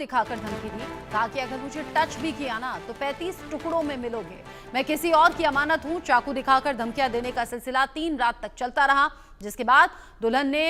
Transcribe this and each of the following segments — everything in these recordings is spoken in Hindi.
दिखाकर धमकी दी, कहा कि अगर मुझे टच भी किया ना तो 35 टुकड़ों में मिलोगे, मैं किसी और की अमानत हूं। चाकू दिखाकर धमकियां देने का सिलसिला 3 रात तक चलता रहा, जिसके बाद दुल्हन ने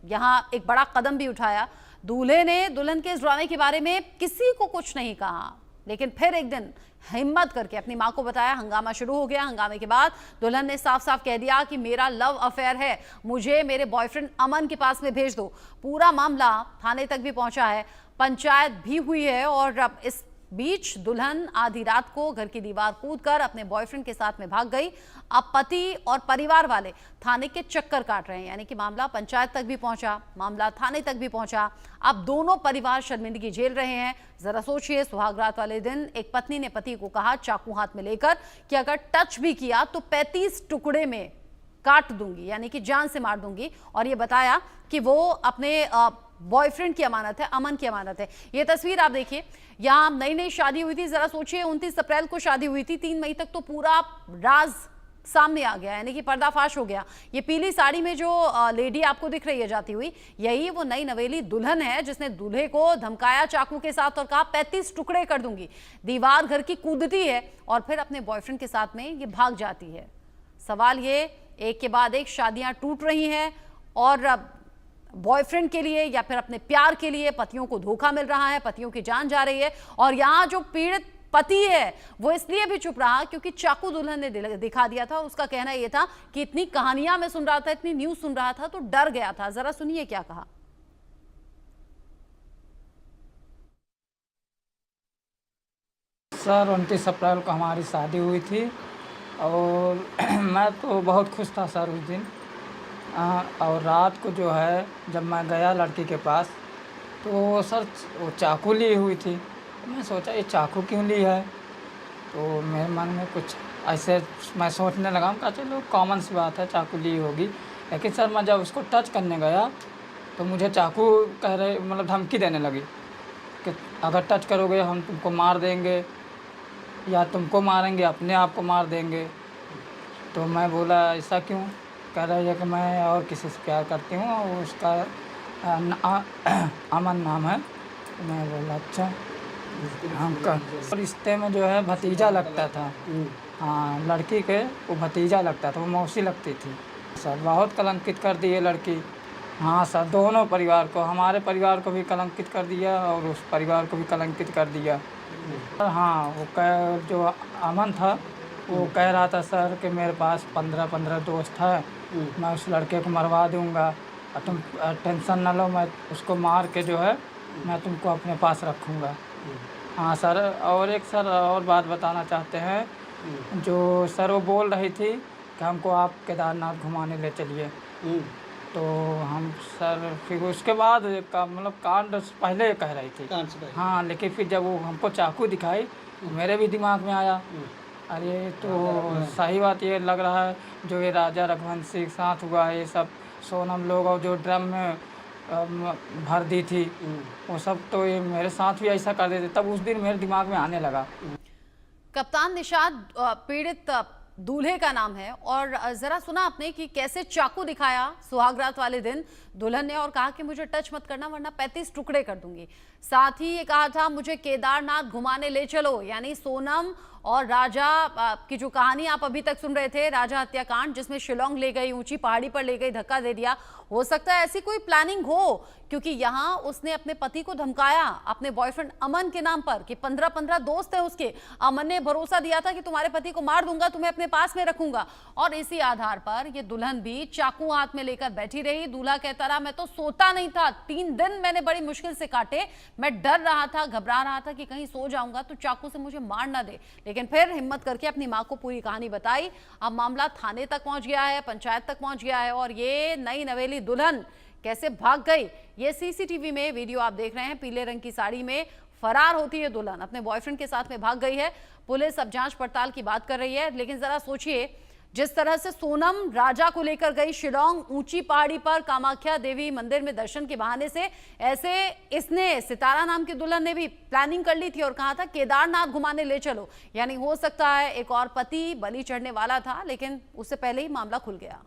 यहां एक बड़ा कदम भी उठाया। दूल्हे ने दुल्हन के इस ड्रामे के बारे में किसी को कुछ नहीं कहा, लेकिन फिर एक दिन हिम्मत करके अपनी मां को बताया। हंगामा शुरू हो गया। हंगामे के बाद दुल्हन ने साफ साफ कह दिया कि मेरा लव अफेयर है, मुझे मेरे बॉयफ्रेंड अमन के पास में भेज दो। पूरा मामला थाने तक भी पहुंचा है, पंचायत भी हुई है। और अब इस बीच दुल्हन आधी रात को घर की दीवार कूदकर अपने बॉयफ्रेंड के साथ में भाग गई। अब पति और परिवार वाले थाने के चक्कर काट रहे हैं, यानी कि मामला पंचायत तक भी पहुंचा, मामला थाने तक भी पहुंचा। अब दोनों परिवार शर्मिंदगी झेल रहे हैं। जरा सोचिए, सुहागरात वाले दिन एक पत्नी ने पति को कहा चाकू हाथ में लेकर कि अगर टच भी किया तो 35 टुकड़े में काट दूंगी, यानी कि जान से मार दूंगी। और ये बताया कि वो अपने बॉयफ्रेंड की अमानत है, अमन की अमानत है। ये तस्वीर आप देखिए, यहाँ नई नई शादी हुई थी। जरा सोचिए, 29 अप्रैल को शादी हुई थी, 3 मई तक तो पूरा राज सामने आ गया, यानी कि पर्दाफाश हो गया। ये पीली साड़ी में जो लेडी आपको दिख रही है जाती हुई, यही वो नई नवेली दुल्हन है जिसने दूल्हे को धमकाया चाकू के साथ और कहा 35 टुकड़े कर दूंगी। दीवार घर की कूदती है और फिर अपने बॉयफ्रेंड के साथ में ये भाग जाती है। सवाल ये, एक के बाद एक शादियां टूट रही हैं और बॉयफ्रेंड के लिए या फिर अपने प्यार के लिए पतियों को धोखा मिल रहा है, पतियों की जान जा रही है। और यहाँ जो पीड़ित पति है वो इसलिए भी चुप रहा क्योंकि चाकू दुल्हन ने दिखा दिया था। और उसका कहना यह था कि इतनी कहानियां मैं सुन रहा था, इतनी न्यूज सुन रहा था तो डर गया था। जरा सुनिए क्या कहा। सर 29 अप्रैल को हमारी शादी हुई थी और मैं तो बहुत खुश था सर उस दिन। और रात को जो है जब मैं गया लड़की के पास तो सर वो चाकू ली हुई थी। मैं सोचा ये चाकू क्यों ली है, तो मेरे मन में कुछ ऐसे मैं सोचने लगा, कहा चलो कॉमन सी बात है, चाकू ली होगी। लेकिन सर मैं जब उसको टच करने गया तो मुझे चाकू कह रहे, मतलब धमकी देने लगी कि अगर टच करोगे हम तुमको मार देंगे या तुमको मारेंगे, अपने आप को मार देंगे। तो मैं बोला ऐसा क्यों? कह रही है कि मैं और किसी से प्यार करती हूँ और उसका अमन नाम है। तो मैं बोला अच्छा। हमका रिश्ते में जो है भतीजा लगता था। हाँ, लड़की के वो भतीजा लगता था, वो मौसी लगती थी। सर बहुत कलंकित कर दी ये लड़की। हाँ सर, दोनों परिवार को, हमारे परिवार को भी कलंकित कर दिया और उस परिवार को भी कलंकित कर दिया। हाँ, वो जो अमन था वो कह रहा था सर कि मेरे पास 15 दोस्त है, मैं उस लड़के को मरवा दूंगा और तुम टेंशन ना लो, मैं उसको मार के जो है मैं तुमको अपने पास रखूँगा। हाँ सर, और एक सर और बात बताना चाहते हैं। जो सर वो बोल रही थी कि हमको आप केदारनाथ घुमाने ले चलिए, तो हम सर फिर उसके बाद का मतलब कांड पहले कह रही थी। हाँ, लेकिन फिर जब वो हमको चाकू दिखाई तो मेरे भी दिमाग में आया, अरे तो सही बात ये लग रहा है जो ये राजा रघुवंशी के साथ हुआ है, ये सब सोनम लोग और जो ड्रम में भर दी थी वो सब, तो ये मेरे साथ भी ऐसा कर देते। तब उस दिन मेरे दिमाग में आने लगा। कप्तान निषाद पीड़ित दूल्हे का नाम है। और जरा सुना आपने कि कैसे चाकू दिखाया सुहागरात वाले दिन दुल्हन ने और कहा कि मुझे टच मत करना वरना 35 टुकड़े कर दूंगी। साथ ही ये कहा था मुझे केदारनाथ घुमाने ले चलो, यानी सोनम और राजा की जो कहानी आप अभी तक सुन रहे थे, राजा हत्याकांड, जिसमें शिलोंग ले गई, ऊंची पहाड़ी पर ले गई, धक्का दे दिया। हो सकता है ऐसी कोई प्लानिंग हो, क्योंकि यहाँ उसने अपने पति को धमकाया अपने बॉयफ्रेंड अमन के नाम पर कि 15 दोस्त हैं उसके। अमन ने भरोसा दिया था कि तुम्हारे पति को मार दूंगा, तुम्हें अपने पास में रखूंगा। और इसी आधार पर ये दुल्हन भी चाकू हाथ में लेकर बैठी रही। दूल्हा कहता रहा मैं तो सोता नहीं था, 3 दिन मैंने बड़ी मुश्किल से काटे, मैं डर रहा था, घबरा रहा था कि कहीं सो जाऊंगा तो चाकू से मुझे मार ना दे। लेकिन फिर हिम्मत करके अपनी मां को पूरी कहानी बताई। अब मामला थाने तक पहुंच गया है, पंचायत तक पहुंच गया है। और ये नई नवेली दुल्हन कैसे भाग गई, ये सीसीटीवी में वीडियो आप देख रहे हैं। पीले रंग की साड़ी में फरार होती है दुल्हन, अपने बॉयफ्रेंड के साथ में भाग गई है। पुलिस अब जांच पड़ताल की बात कर रही है। लेकिन जरा सोचिए, जिस तरह से सोनम राजा को लेकर गई शिलोंग, ऊंची पहाड़ी पर कामाख्या देवी मंदिर में दर्शन के बहाने से, ऐसे इसने, सितारा नाम की दुल्हन ने भी प्लानिंग कर ली थी और कहा था केदारनाथ घुमाने ले चलो। यानी हो सकता है एक और पति बलि चढ़ने वाला था, लेकिन उससे पहले ही मामला खुल गया।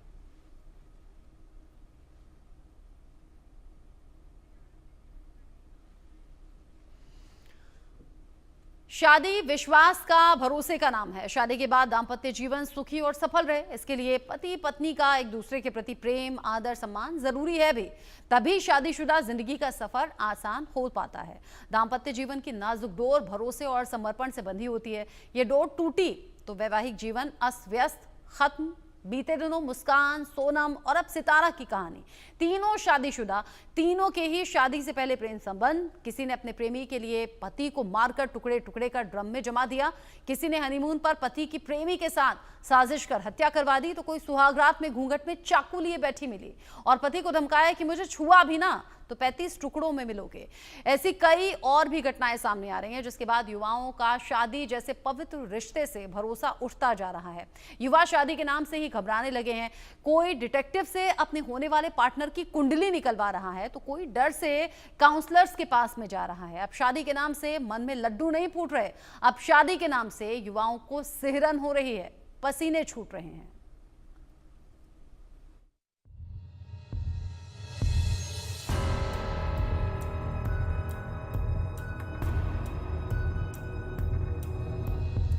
शादी विश्वास का, भरोसे का नाम है। शादी के बाद दाम्पत्य जीवन सुखी और सफल रहे, इसके लिए पति पत्नी का एक दूसरे के प्रति प्रेम, आदर, सम्मान जरूरी है भी। तभी शादीशुदा जिंदगी का सफर आसान हो पाता है। दाम्पत्य जीवन की नाजुक डोर भरोसे और समर्पण से बंधी होती है। ये डोर टूटी तो वैवाहिक जीवन अस्त व्यस्त, खत्म। बीते दिनों मुस्कान, सोनम और अब सितारा की कहानी। तीनों शादीशुदा, तीनों के ही शादी से पहले प्रेम संबंध। किसी ने अपने प्रेमी के लिए पति को मारकर टुकड़े टुकड़े कर ड्रम में जमा दिया, किसी ने हनीमून पर पति की प्रेमी के साथ साजिश कर हत्या करवा दी, तो कोई सुहागरात में घूंघट में चाकू लिए बैठी मिली और पति को धमकाया कि मुझे छुआ भी ना तो 35 टुकड़ों में मिलोगे। ऐसी कई और भी घटनाएं सामने आ रही हैं, जिसके बाद युवाओं का शादी जैसे पवित्र रिश्ते से भरोसा उठता जा रहा है। युवा शादी के नाम से ही घबराने लगे हैं। कोई डिटेक्टिव से अपने होने वाले पार्टनर की कुंडली निकलवा रहा है, तो कोई डर से काउंसलर्स के पास में जा रहा है। अब शादी के नाम से मन में लड्डू नहीं फूट रहे, अब शादी के नाम से युवाओं को सिहरन हो रही है, पसीने छूट रहे हैं।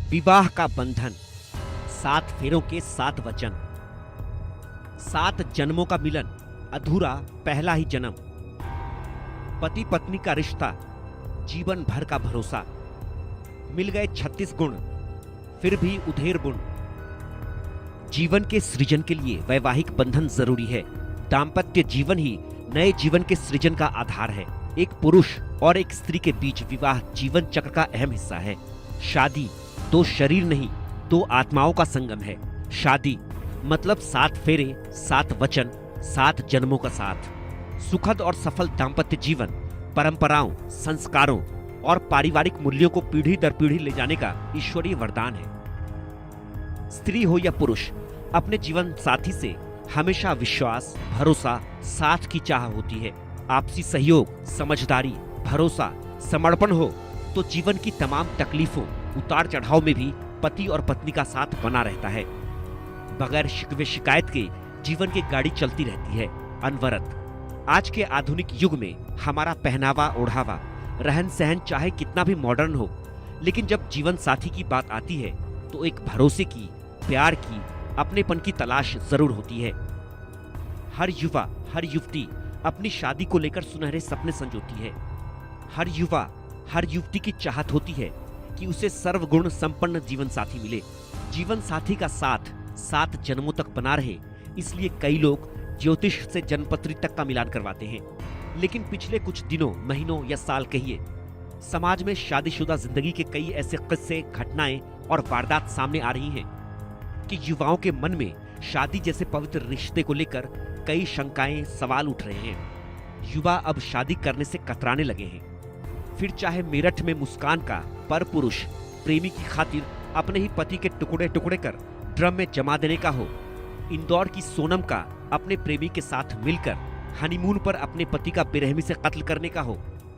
विवाह का बंधन, 7 फेरों के 7 वचन, 7 जन्मों का मिलन, अधूरा पहला ही जन्म। पति पत्नी का रिश्ता, जीवन भर का भरोसा। मिल गए 36 गुण, फिर भी उधेर गुण। जीवन के सृजन के लिए वैवाहिक बंधन जरूरी है। दाम्पत्य जीवन ही नए जीवन के सृजन का आधार है। एक पुरुष और एक स्त्री के बीच विवाह जीवन चक्र का अहम हिस्सा है। शादी 2 शरीर नहीं, 2 आत्माओं का संगम है। शादी मतलब 7 फेरे, 7 वचन, 7 जन्मों का साथ। सुखद और सफल दाम्पत्य जीवन परंपराओं, संस्कारों और पारिवारिक मूल्यों को पीढ़ी दर पीढ़ी ले जाने का ईश्वरीय वरदान है। स्त्री हो या पुरुष, अपने जीवन साथी से हमेशा विश्वास, भरोसा, साथ की चाह होती है। आपसी सहयोग, समझदारी, भरोसा, समर्पण हो तो जीवन की तमाम तकलीफों, उतार चढ़ाव में भी पति और पत्नी का साथ बना रहता है। बगैर शिकवे शिकायत के जीवन की गाड़ी चलती रहती है अनवरत। आज के आधुनिक युग में हमारा पहनावा ओढ़ावा, रहन सहन चाहे कितना भी मॉडर्न हो, लेकिन जब जीवन साथी की बात आती है तो एक भरोसे की, प्यार की, अपनेपन की तलाश जरूर होती है। हर युवा, हर युवती अपनी शादी को लेकर सुनहरे सपने संजोती है। हर युवा, हर युवती की चाहत होती है कि उसे सर्वगुण संपन्न जीवन साथी मिले। जीवन साथी का साथ 7 जन्मों तक बना रहे, इसलिए कई लोग ज्योतिष से जन्मपत्री तक का मिलान करवाते हैं। लेकिन पिछले कुछ दिनों, महीनों या साल कहिए, समाज में शादीशुदा जिंदगी के कई ऐसे किस्से, घटनाएं और वारदात सामने आ रही हैं कि युवाओं के मन में शादी जैसे पवित्र रिश्ते को लेकर कई शंकाएं, सवाल उठ रहे हैं। युवा अब शादी करने से कतराने लगे हैं। फिर चाहे मेरठ में मुस्कान का पर पुरुष प्रेमी की खातिर अपने ही पति के टुकड़े टुकड़े कर ड्रम में जमा देने का हो, इंदौर की सोनम का अपने प्रेमी के साथ मिलकर हनीमून पर अपने पति का बेरहमी से कत्ल करने का हो,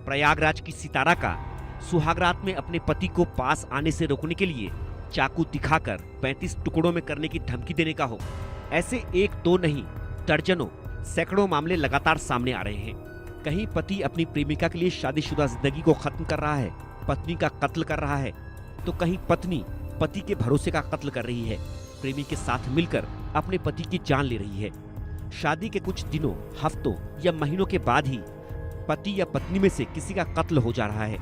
प्रयागराज की सितारा का सुहागरात में अपने पति को पास आने से रोकने के लिए चाकू दिखाकर 35 टुकड़ों में करने की धमकी देने का हो, ऐसे 1-2 नहीं, दर्जनों, सैकड़ों मामले लगातार सामने आ रहे हैं। कहीं पति अपनी प्रेमिका के लिए शादीशुदा जिंदगी को खत्म कर रहा है, पत्नी का कत्ल कर रहा है, तो कहीं पत्नी पति के भरोसे का कत्ल कर रही है, प्रेमी के साथ मिलकर अपने पति की जान ले रही है। शादी के कुछ दिनों, हफ्तों या महीनों के बाद ही पति या पत्नी में से किसी का कत्ल हो जा रहा है,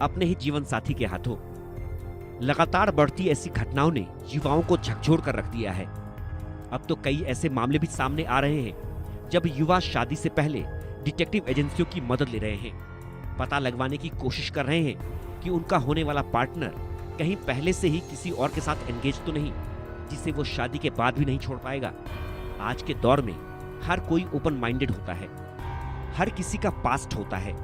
अपने ही जीवन साथी के हाथों। लगातार बढ़ती ऐसी घटनाओं ने युवाओं को झकझोर कर रख दिया है। अब तो कई ऐसे मामले भी सामने आ रहे हैं जब युवा शादी से पहले डिटेक्टिव एजेंसियों की मदद ले रहे हैं, पता लगवाने की कोशिश कर रहे हैं कि उनका होने वाला पार्टनर कहीं पहले से ही किसी और के साथ एंगेज तो नहीं, जिसे वो शादी के बाद भी नहीं छोड़ पाएगा। आज के दौर में हर कोई ओपन माइंडेड होता है, हर किसी का पास्ट होता है।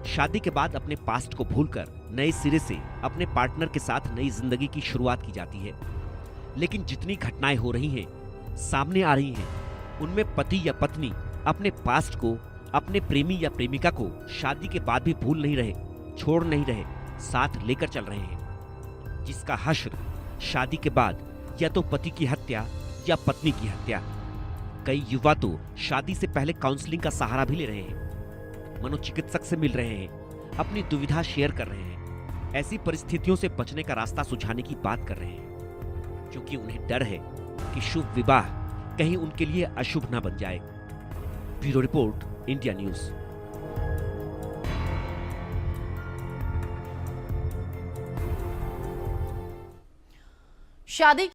शादी के बाद अपने पास्ट को भूलकर नए सिरे से अपने पार्टनर के साथ नई जिंदगी की शुरुआत की जाती है। लेकिन जितनी घटनाएं हो रही हैं, सामने आ रही हैं, उनमें पति या पत्नी अपने पास्ट को, अपने प्रेमी या प्रेमिका को शादी के बाद भी भूल नहीं रहे, छोड़ नहीं रहे, साथ लेकर चल रहे हैं, जिसका हश्र शादी के बाद या तो पति की हत्या या पत्नी की हत्या। कई युवा तो शादी से पहले काउंसलिंग का सहारा भी ले रहे हैं, मनोचिकित्सक से मिल रहे हैं, अपनी दुविधा शेयर कर रहे हैं। ऐसी परिस्थितियों से बचने का रास्ता सुझाने की बात कर रहे हैं, क्योंकि उन्हें डर है कि शुभ विवाह कहीं उनके लिए अशुभ ना बन जाए। Bureau report, India news. शादी